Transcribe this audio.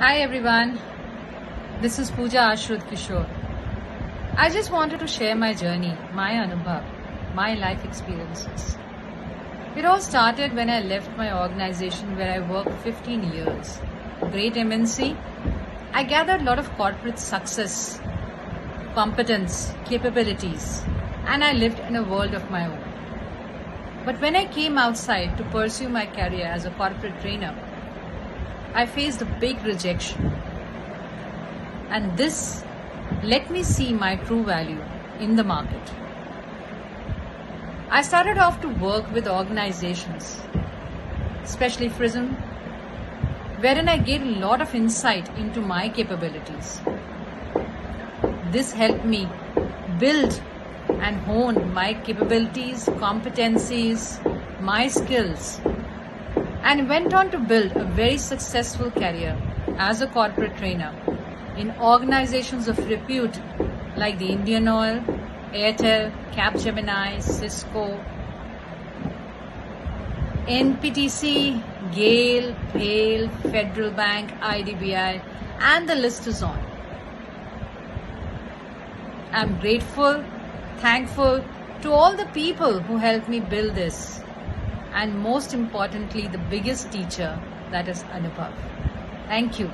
Hi everyone, this is Pooja Kishore. I just wanted to share my journey, my Anubhav, my life experiences. It all started when I left my organization where I worked 15 years. Great MNC. I gathered a lot of corporate success, competence, capabilities, and I lived in a world of my own. But when I came outside to pursue my career as a corporate trainer, I faced a big rejection. And this let me see my true value in the market. I started off to work with organizations, especially PRISM, wherein I gained a lot of insight into my capabilities. This helped me build and hone my capabilities, competencies, my skills, and went on to build a very successful career as a corporate trainer in organizations of repute like the Indian Oil, Airtel, Capgemini, Cisco, NPTC, GAIL, PAIL, Federal Bank, IDBI, and the list is on. I'm grateful, thankful to all the people who helped me build this, and most importantly, the biggest teacher, that is Anubhav. Thank you.